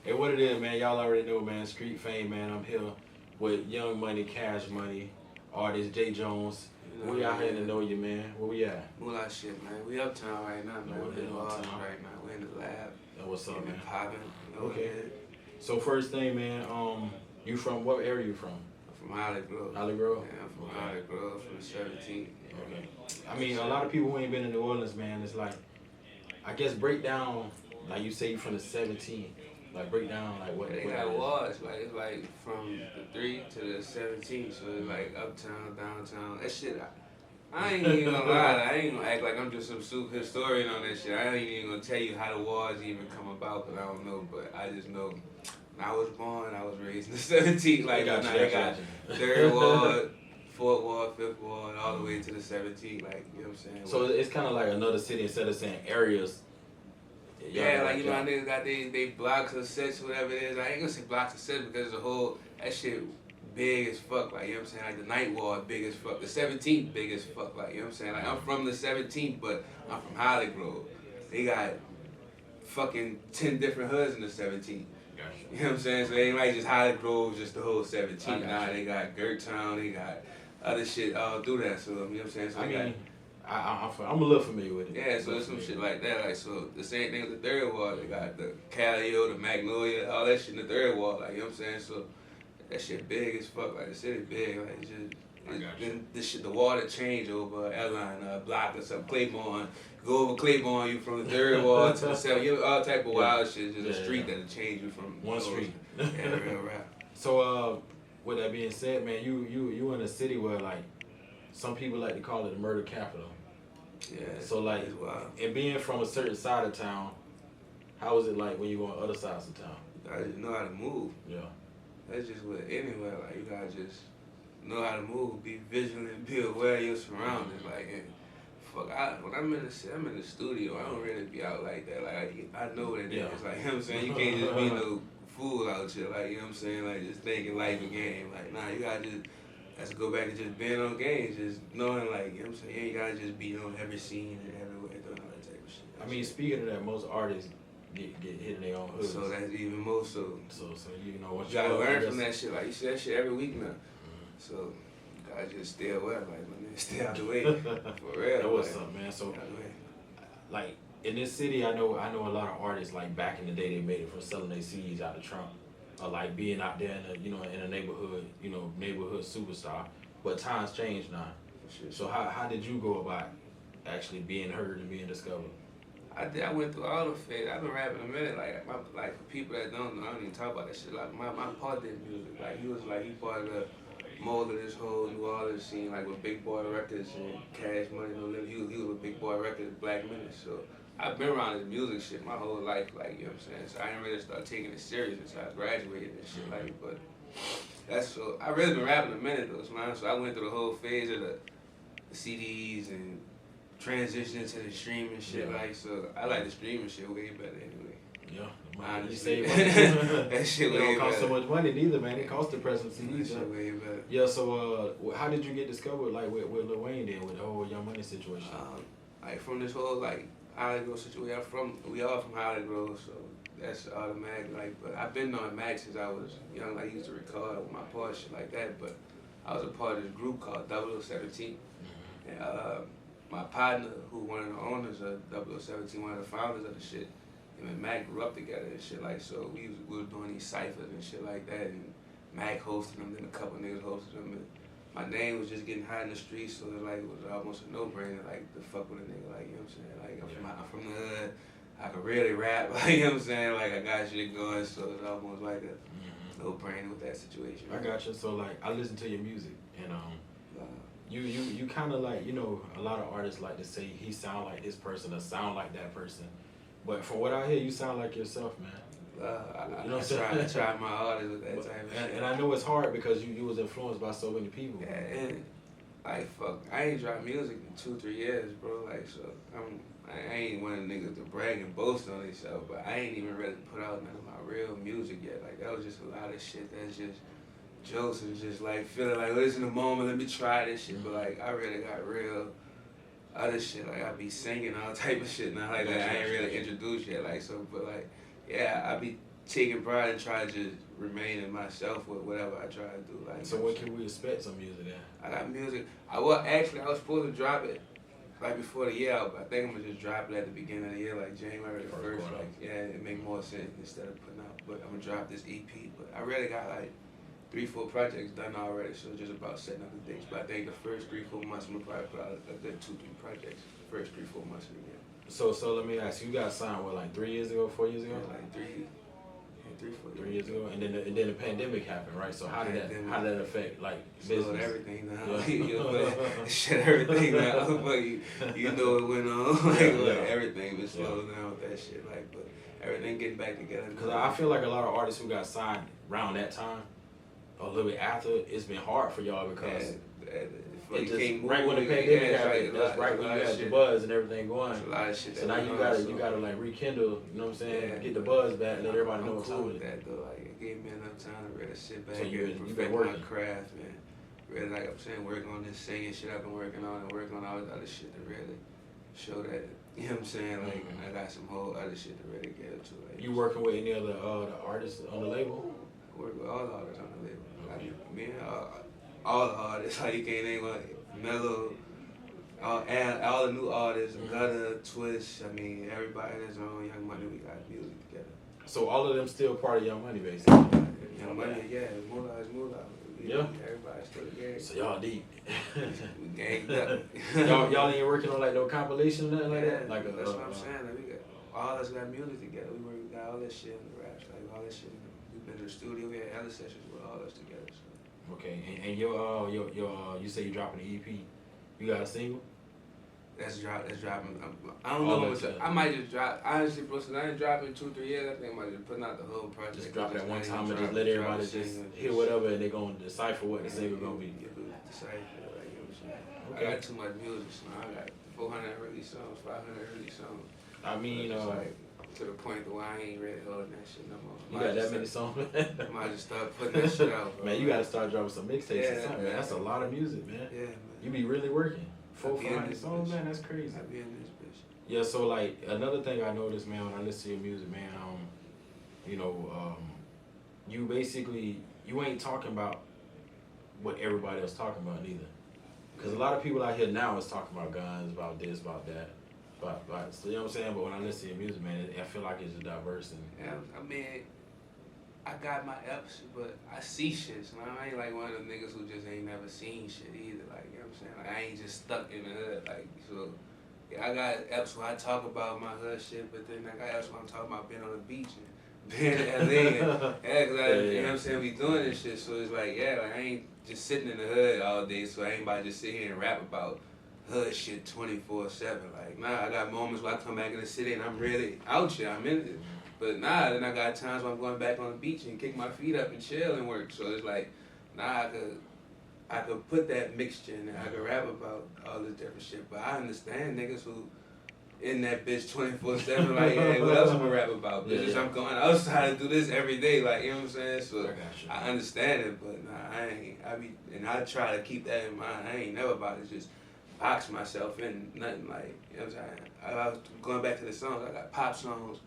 Hey, what it is, man? Y'all already know, man. Street fame, man. I'm here with Young Money, Cash Money, artist J Jones. You know, We out here to yeah. know you, man. Where we at? Moolah shit, man. We uptown right now, man. No, We're we in ain't the office uptown. right now. We're in the lab. What's up, Getting man? it popping. You know what Okay. it is. So first thing, man. You from what area? You from? I'm from Holly Grove. Holly Grove. Yeah, I'm from Okay. Holly Grove, from the 17th. Okay. I mean, a lot of people who ain't been in New Orleans, man. It's like, I guess break down, like you say, you from the 17. Like break down, like what. They what got that is. wards, like it's like from the 3 to the 17, so it's like uptown, downtown. That shit, I ain't even gonna lie, I ain't gonna act like I'm just some super historian on that shit. I ain't even gonna tell you how the wars even come about, because I don't know, but I just know when I was born, I was raised in the 17th. Like, got you, they I got got you. 3rd ward, 4th ward, 5th ward, all the way to the 17th, like, you know what I'm saying? So it's kind of like another city instead of saying areas. Yeah, like, you know, how niggas got they blocks of sets, whatever it is. I ain't gonna say blocks of sets because the whole, that shit big as fuck, like, you know what I'm saying? Like, the Ninth Ward big as fuck, the 17th big as fuck, like, you know what I'm saying? Like, I'm from the 17th, but I'm from Holly Grove. They got fucking 10 different hoods in the 17th. You know what I'm saying? So they ain't like just Holly Grove, just the whole 17th. Nah, they got Gertown, they got other shit all through that, so, you know what I'm saying? So I they got, mean, I'm a little familiar with it. yeah, so there's some shit like that. Like, so the same thing with the 3rd ward. They got the Calio, the Magnolia, all that shit in the 3rd ward. Like, you know what I'm saying? So that shit big as fuck. Like, the city big. Like, it's just, then this shit, the water change over Airline, Block or something, Claiborne. Go over Claiborne, you from the 3rd ward to the 7th. You know, all type of wild shit. Just a street that'll change you from one street. Yeah, real rap. So, with that being said, man, you in a city where like some people like to call it the murder capital. Yeah. So like, it's wild. and being from a certain side of town, how is it like when you go on other sides of town? I just know how to move. Yeah. That's just with anywhere. Like, you gotta just know how to move, be vigilant, be aware of your surroundings. Like, and fuck, when I'm in the studio. I don't really be out like that. Like, I know what it is. Yeah. Like, you know what I'm saying? You can't just be no fool out here. Like, you know what I'm saying? Like, just thinking life a game. Like, nah, you gotta just, let's go back to just being on games. Just knowing, like, you know what I'm saying? You ain't gotta just be on every scene and everywhere doing all that type of shit. I mean, speaking of that, most artists get hit in their own hoods. So that's even more so. So you know what You gotta learn from that shit. Like, you see that shit every week now. So you gotta just stay aware. Like, man, stay out the way. For real. That what's like, up, man. So stay out the way. like in this city, I know a lot of artists. Like back in the day, they made it from selling their CDs out of trunk, or like being out there in a neighborhood, neighborhood superstar. But times change now. Shit. So how did you go about actually being heard and being discovered? I went through all the phases. I've been rapping a minute. Like for people that don't know, I don't even talk about that shit. Like my pa did music. Like he part of the mold of this whole New Orleans scene. Like with Big Boy Records and Cash Money No Limit. He was with Big Boy Records, Black Menace. So I've been around this music shit my whole life. Like, you know what I'm saying. So I didn't really start taking it serious until I graduated and shit. Like, but that's so I really been rapping a minute though, man. So I went through the whole phase of the CDs and transitioning to the streaming shit. Yeah. Like, so I like the streaming shit way better anyway. Yeah, the money you Honestly. save money. That shit It way don't cost so better. much money neither, man. It costs the press of That CDs. shit way better. Yeah. So how did you get discovered? Like with Lil Wayne then with the whole Young Money situation? Like from this whole like Holly Grove situation, we all from Holly Grove, so that's automatic. Like, but I've been on Mac since I was young. I used to record with my part, shit like that. But I was a part of this group called 0017. And my partner, who one of the owners of 0017, one of the founders of the shit, him and Mac grew up together and shit. Like, so we were doing these ciphers and shit like that. And Mac hosted them, then a couple niggas hosted them. And my name was just getting hot in the streets, so it was almost a no-brainer, like, to fuck with a nigga, like, you know what I'm saying? Like, I'm from the hood, I could really rap, like, you know what I'm saying? Like, I got shit going, so it's almost like a no-brainer with that situation. I got you. So like, I listen to your music, and you kind of like, a lot of artists like to say he sound like this person or sound like that person, but from what I hear, you sound like yourself, man. I try my hardest with that type of shit. And I know it's hard because you was influenced by so many people. Yeah, and like fuck, I ain't dropped music in 2-3 years, bro. Like, so I ain't one of the niggas to brag and boast on themselves, but I ain't even really put out none of my real music yet. Like, that was just a lot of shit that's just jokes and just like feeling like, well, it's in the moment, let me try this shit. But like, I really got real other shit. Like, I be singing all type of shit now. Like, that I ain't really introduced yet. Like, so, but like, yeah, I be taking pride and try to just remain in myself with whatever I try to do. Like, So when can we expect some music then? I got music. I was supposed to drop it right before the year out, but I think I'm gonna just drop it at the beginning of the year, like January the first. Like, yeah, it make more sense instead of putting out. But I'm gonna drop this EP. But I really got like 3-4 projects done already, so it's just about setting up the dates. But I think the first 3-4 months I'm gonna probably put out a good 2-3 projects. The first 3-4 months of the year. So let me ask you, got signed what, like 3 years ago, 4 years ago? Yeah, like 3-4 years ago, and then the pandemic happened, right? So how did that affect like business? Slowed everything down. Yeah. You know, shut everything down. But you know it went on. Like, everything was slowed down with that shit. Like, but everything getting back together. Because I feel like a lot of artists who got signed around that time, a little bit after, it's been hard for y'all because it just right when the pandemic happened, that's right when you had the buzz and everything going. A lot of shit. So now you gotta like rekindle, you know what I'm saying? Get the buzz back, let everybody know what's cool on with it. that though. Like, it gave me enough time to really sit back So and you've been perfect working my craft, man. Really, like I'm saying, working on this singing shit I've been working on and working on all this other shit to really show that. You know what I'm saying? Like, I got some whole other shit to really get into. Like, You working with any other the artists on the label? I work with all the artists on the label. Like, all the artists. Like, you can't name like Mellow. All the new artists, Gutter, Twitch, I mean, everybody that's on Young Money, we got music together. So all of them still part of Young Money, basically? Young Money, yeah, Moolah is Moolah. Yeah. Everybody's still together. So y'all deep. We ganged up. y'all ain't working on like no compilation or nothing like that? Like that's what I'm saying. Like, we got, all of us got music together. We got all that shit in the raps, like all that shit. We've been to the studio, we had other sessions with all of us together. So. Okay, and your you say you dropping an EP. You got a single? That's dropping. I don't know. I might just drop. Honestly, bro, since I ain't dropping in 2-3 years, I think I might just putting out the whole project. Just drop it at one time and just let everybody just hear whatever, and they're gonna decipher what the single gonna be. Decipher, like, you know what I'm saying? I got too much music, so I got 400 early songs, 500 early songs. I mean, like, to the point where I ain't really holding that shit no more. You got that many songs? I might just start putting that shit out, bro. Man, you gotta start dropping some mixtapes or something, man. That's a lot of music, man. Yeah, man. You be really working. 400 songs, man, that's crazy. I be in this bitch. Yeah, so like another thing I noticed, man, when I listen to your music, man, you basically you ain't talking about what everybody else talking about neither. Because a lot of people out here now is talking about guns, about this, about that, but so, you know what I'm saying? But when I listen to your music, man, I feel like it's diverse and. Yeah, I mean, I got my ups, but I see shit. So I ain't like one of them niggas who just ain't never seen shit either. Like, you know what I'm saying? Like, I ain't just stuck in the hood. Like, so, yeah, I got ups where I talk about my hood shit, but then I got ups where I'm talking about being on the beach and being in LA. You know what I'm saying? We doing this shit. So it's like, yeah, like, I ain't just sitting in the hood all day, so I ain't about to just sit here and rap about hood shit 24/7. Like, nah, I got moments where I come back in the city and I'm really out here. I'm in it. But nah, then I got times when I'm going back on the beach and kick my feet up and chill and work. So it's like, nah, I could put that mixture in there. I could rap about all this different shit. But I understand niggas who in that bitch 24/7, like, hey, what else I'm gonna rap about? Bitches, I'm going outside to do this every day, like, you know what I'm saying? So I understand it, but nah, I try to keep that in mind. I ain't never about to just box myself in nothing, like, you know what I'm saying? I was going back to the songs, I got pop songs,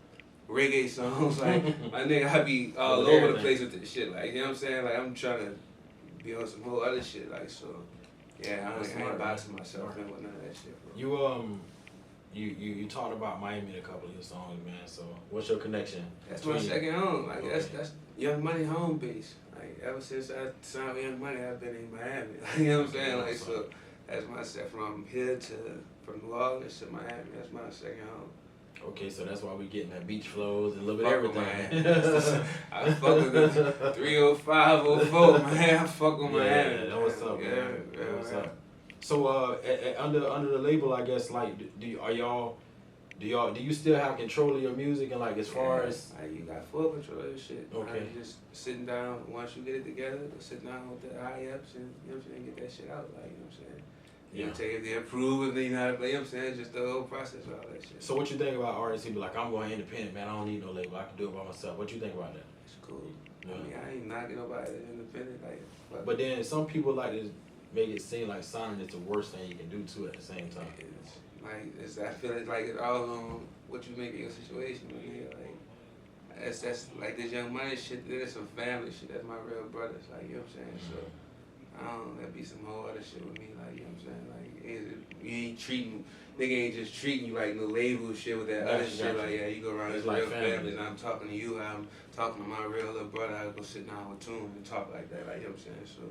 reggae songs, like, my nigga, I be all over the place with this shit, like, you know what I'm saying? Like, I'm trying to be on some whole other shit, like, so, yeah, I ain't boxing myself in with none of that shit, bro. You talked about Miami in a couple of your songs, man, so what's your connection? That's my second home, like, that's Young Money home base, like, ever since I signed with Young Money, I've been in Miami, like, you know what I'm saying? Like, so, that's my set from here from New Orleans to Miami, that's my second home. Okay, so that's why we getting that beach flows and a little bit of everything. I fuck with the 30504, man. I fuck with Miami. Yeah, what's up, man? What's up? So, under the label, I guess, like, do you still have control of your music and like as far as like, you got full control of your shit. Okay. You just sitting down once you get it together, sit down with the high ups and you know what I'm saying, get that shit out, like, you know what I'm saying. You know, take if they approve, if they not, you know what I'm saying, just the whole process of all that shit. So what you think about artists who be like, I'm going independent, man, I don't need no label, I can do it by myself. What you think about that? It's cool. Yeah. I mean, I ain't knocking nobody that's independent, like. But then some people like to make it seem like signing is the worst thing you can do too at the same time. I feel like it's all on what you make of your situation, man. Like, that's like this Young Money shit. That's some family shit. That's my real brothers. Like, you know what I'm saying? So I don't. That be some whole other shit with me. Like, you know what I'm saying? Like, you ain't treating. Nigga ain't just treating you like no label shit with that other shit. Like, yeah, you go around this like real family. family, and I'm talking to you. I'm talking to my real little brother. I go sit down with him and talk like that. Like, you know what I'm saying? So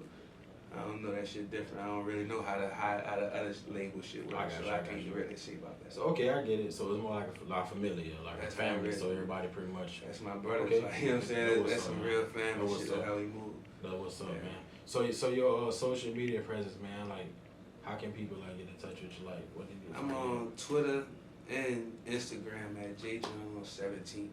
I don't know that shit different. I don't really know how the other label shit works. So I can't really say about that. So okay, I get it. So it's more like familiar, like That's a family. really, So everybody pretty much. That's my brothers. Okay. Like, you know what I'm saying? That's some man. real family shit. That's how we move. That's what's up, Yeah. man. So your social media presence, man. Like, how can people like get in touch with you? Like, what do you do? I'm on Twitter and Instagram at jjones17.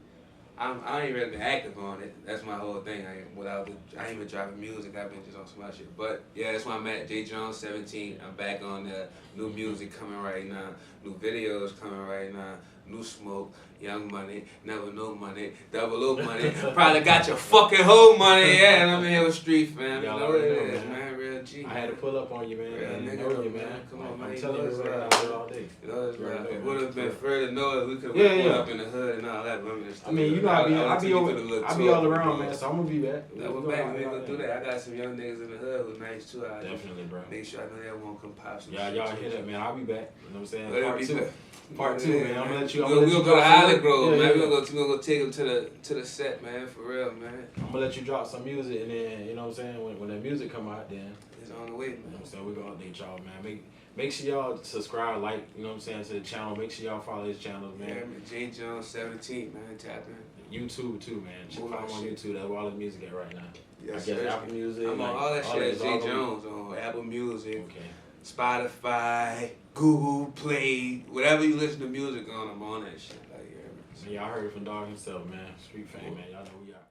I ain't really been active on it. That's my whole thing. I ain't been dropping music. I've been just on some other shit. But yeah, that's why I'm at jjones17. I'm back on there. New music coming right now. New videos coming right now. New Smoke, Young Money, Never No Money, Double O Money. Probably got your fucking whole money. Yeah, and I'm here with Street Fam. You know what it is, man. Real G. I had to pull up on you, man. Real nigga, nigga, you, man. Come on, man. I'm telling you, man. I do all day. You know, it's like, it man. would have been further north. We could have Yeah, went yeah. up in the hood and all that. I mean, you know, I be all around, man. So I'm gonna be back. We're back. We ain't gonna do that. I got some young niggas in the hood who's nice too. I Definitely, bro. make sure I know they won't come pop some Yeah, shit. y'all hear that, man? I'll be back. You know what I'm saying? Let it be back. Part two, man. I'm gonna let you. We're gonna go to Holly Grove, yeah, man. Yeah. We're gonna go take them to the set, man. For real, man. I'm gonna let you drop some music, and then you know what I'm saying. When that music come out, then It's on the way, you know man. what I'm saying, we're gonna update y'all, man. Make sure y'all subscribe, like, you know what I'm saying, to the channel. Make sure y'all follow his channels, man. Yeah, man. J Jones 17, man. Tap in. YouTube too, man. Check Move out that on shit. YouTube. That's where all the music at right now. Yes, I guess sir. Apple Music. I'm on like, all that shit. is J all Jones on Apple Music, Okay. Spotify, Google Play, whatever you listen to music on. I'm on that shit. Like, yeah, man. Man, y'all heard it from Dog himself, man. Street fame, man. Y'all know we out.